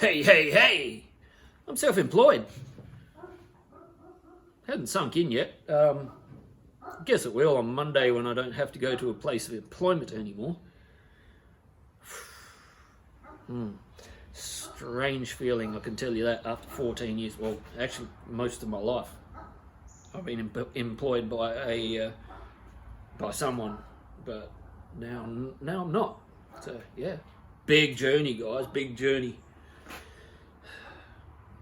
Hey, hey, hey! I'm self-employed. Hasn't sunk in yet. Guess it will on Monday when I don't have to go to a place of employment anymore. Strange feeling, I can tell you that, after 14 years. Well, actually, most of my life. I've been employed by someone, but now I'm not. So yeah, big journey, guys. Big journey.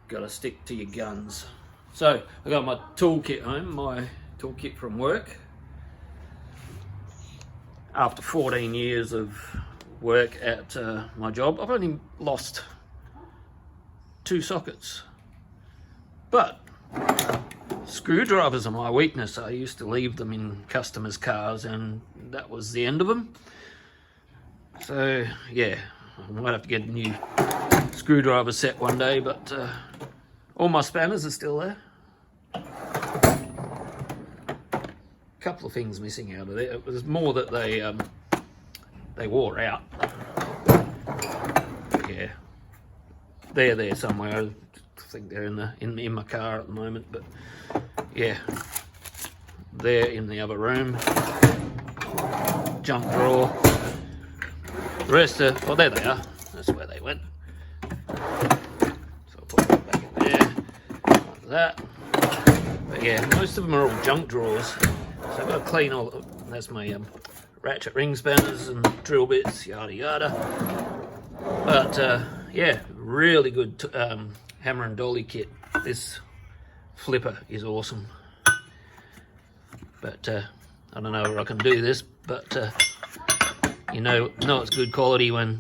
Got to stick to your guns. So I got my toolkit home, my toolkit from work. After 14 years of work at my job, I've only lost 2 sockets. But screwdrivers are my weakness. I used to leave them in customers' cars and that was the end of them. So yeah, I might have to get a new screwdriver set one day, but all my spanners are still there. Couple of things missing out of there. It was more that they wore out. Yeah, they're there somewhere. I think they're in my car at the moment, but yeah, they're in the other room. Junk drawer. The rest are, well, there they are. That's where they went. So I'll put that back in there, like that. But yeah, most of them are all junk drawers. So I've got to clean all. That's my ratchet ring spanners and drill bits, yada yada. But yeah, really good hammer and dolly kit. This flipper is awesome. But I don't know whether I can do this, but you know it's good quality when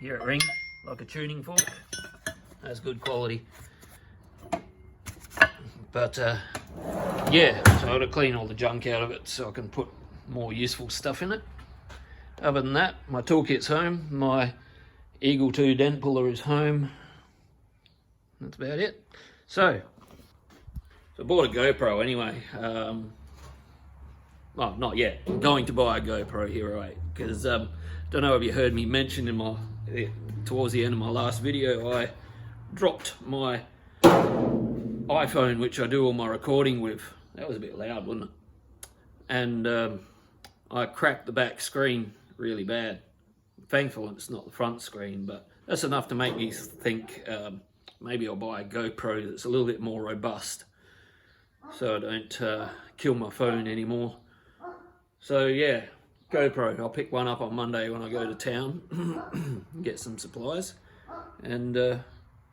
hear it ring like a tuning fork. That's good quality. But yeah, so I've got to clean all the junk out of it so I can put more useful stuff in it. Other than that, my toolkit's home. My Eagle 2 dent puller is home. That's about it. So I bought a GoPro anyway. Well, not yet. I'm going to buy a GoPro Hero 8 because don't know if you heard me mention towards the end of my last video, I dropped my iPhone, which I do all my recording with. That was a bit loud, wasn't it? And I cracked the back screen really bad. Thankfully, it's not the front screen, but that's enough to make me think maybe I'll buy a GoPro that's a little bit more robust, so I don't kill my phone anymore. So yeah, GoPro. I'll pick one up on Monday when I go to town, get some supplies, and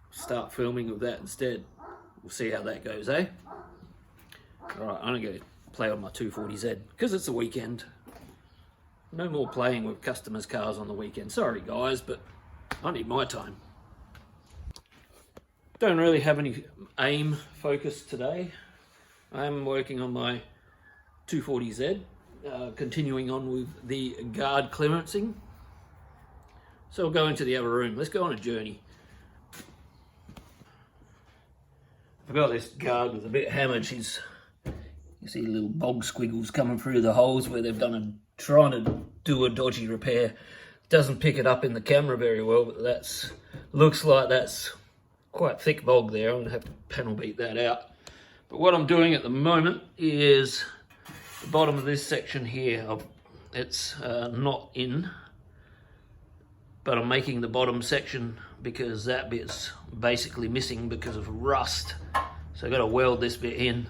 start filming with that instead. We'll see how that goes, eh? Alright, I'm going to go play on my 240Z, because it's the weekend. No more playing with customers' cars on the weekend. Sorry guys, but I need my time. Don't really have any aim focus today. I'm working on my 240Z, continuing on with the guard clearancing. So we'll go into the other room. Let's go on a journey. I've got this guard with a bit hammered. You see little bog squiggles coming through the holes where they've trying to do a dodgy repair. Doesn't pick it up in the camera very well, but looks like that's quite thick bog there. I'm gonna have to panel beat that out. But what I'm doing at the moment is the bottom of this section here. It's not in, but I'm making the bottom section because that bit's basically missing because of rust. So I've got to weld this bit in.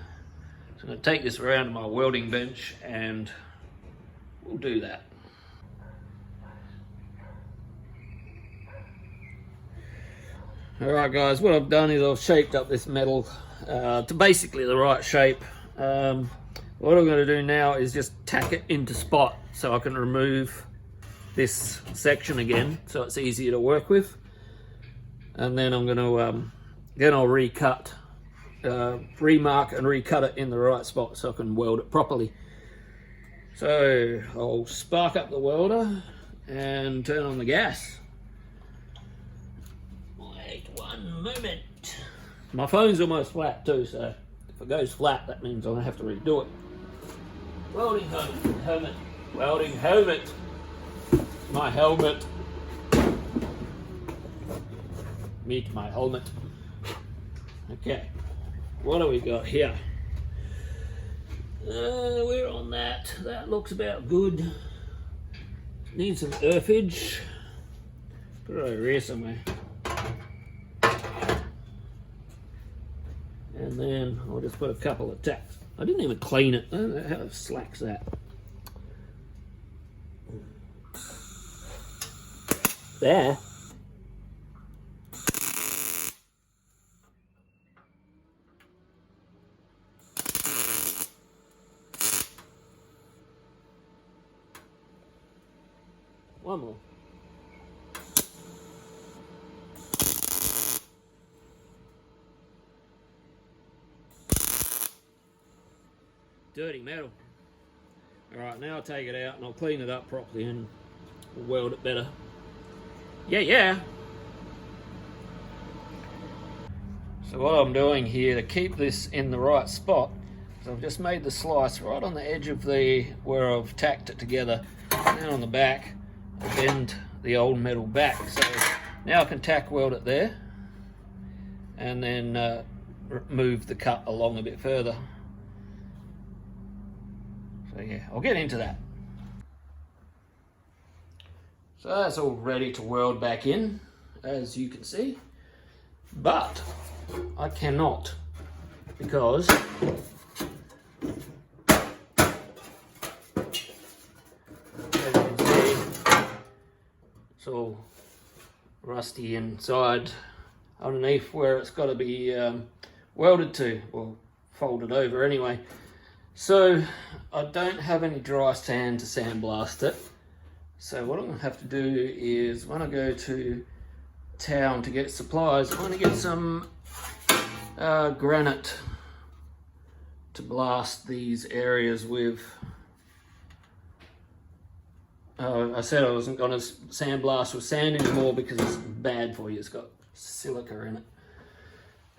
So I'm going to take this around to my welding bench and we'll do that. Alright guys, what I've done is I've shaped up this metal to basically the right shape. What I'm going to do now is just tack it into spot so I can remove this section again so it's easier to work with. And then I'm going to then I'll recut, remark and recut it in the right spot so I can weld it properly. So I'll spark up the welder and turn on the gas. Wait one moment. My phone's almost flat too, so if it goes flat that means I'm going to have to redo it. Welding hermit. Welding hermit. my helmet. Meet my helmet. Okay, what do we got here? We're on that. That looks about good. Need some earthage. Put it over here somewhere. And then I'll just put a couple of tacks. I didn't even clean it. I don't know how slack's that. There. One more. Dirty metal. Alright, now I'll take it out and I'll clean it up properly and weld it better. Yeah. So what I'm doing here to keep this in the right spot is I've just made the slice right on the edge of where I've tacked it together. And then on the back, I bend the old metal back. So now I can tack weld it there and then move the cut along a bit further. So yeah, I'll get into that. So that's all ready to weld back in, as you can see. But I cannot, because as you can see, it's all rusty inside underneath where it's got to be welded to, or folded over anyway. So I don't have any dry sand to sandblast it. So what I'm going to have to do is, when I go to town to get supplies, I'm going to get some granite to blast these areas with. I said I wasn't going to sandblast with sand anymore because it's bad for you. It's got silica in it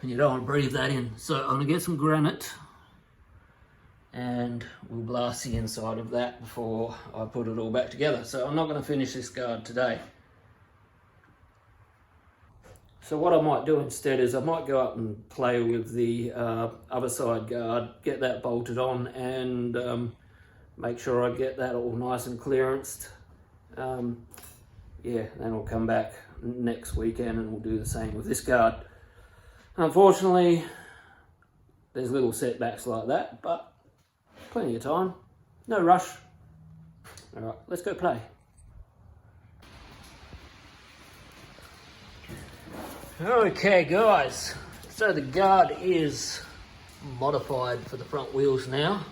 and you don't want to breathe that in. So I'm going to get some granite and we'll blast the inside of that before I put it all back together. So I'm not going to finish this guard today. So what I might do instead is I might go up and play with the other side guard, get that bolted on, and make sure I get that all nice and clearanced. Yeah, then I'll come back next weekend and we'll do the same with this guard. Unfortunately, there's little setbacks like that, but plenty of time, no rush. All right, let's go play. Okay guys, so the guard is modified for the front wheels now.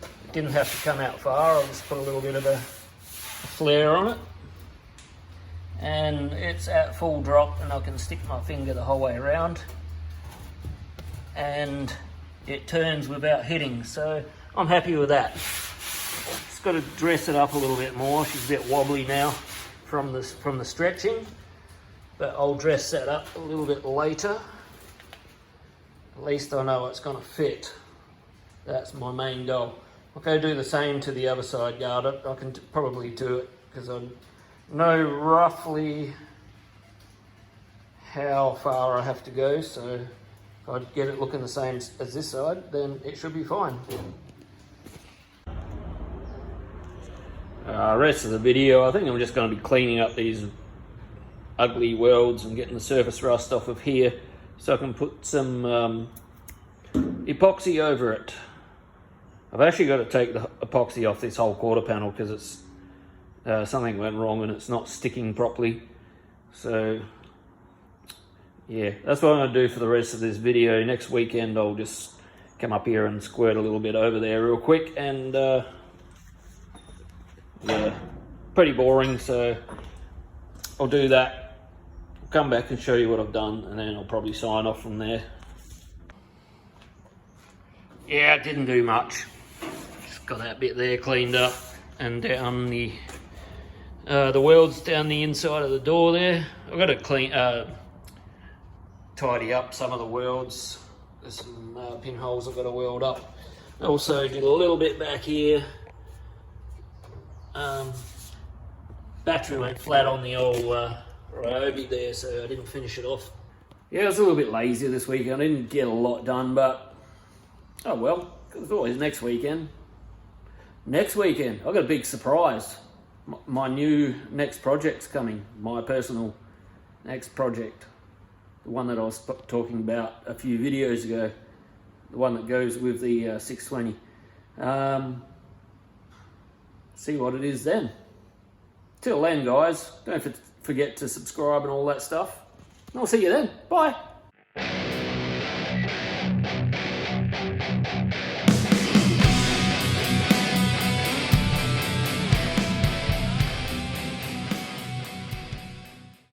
It didn't have to come out far, I'll just put a little bit of a flare on it. And it's at full drop and I can stick my finger the whole way around. And it turns without hitting, so I'm happy with that. Just got to dress it up a little bit more. She's a bit wobbly now from the stretching, but I'll dress that up a little bit later. At least I know it's going to fit. That's my main goal. I'll go do the same to the other side guard. I can probably do it because I know roughly how far I have to go, so if I get it looking the same as this side, then it should be fine. Rest of the video, I think I'm just going to be cleaning up these ugly welds and getting the surface rust off of here so I can put some epoxy over it. I've actually got to take the epoxy off this whole quarter panel because it's something went wrong and it's not sticking properly. So yeah, that's what I'm going to do for the rest of this video. Next weekend I'll just come up here and squirt a little bit over there real quick, and yeah, pretty boring, so I'll do that. I'll come back and show you what I've done, and then I'll probably sign off from there. Yeah, it didn't do much. Just got that bit there cleaned up, and down the welds down the inside of the door there. I've got to clean, tidy up some of the welds. There's some pinholes I've got to weld up. Also did a little bit back here. battery went flat on the old Ryobi there, so I didn't finish it off. Yeah, I was a little bit lazy this weekend. I didn't get a lot done, but oh well, there's always next weekend. Next weekend, I've got a big surprise. My new next project's coming. My personal next project. The one that I was talking about a few videos ago. The one that goes with the 620. See what it is then. Till then, guys, don't forget to subscribe and all that stuff. And I'll see you then. Bye.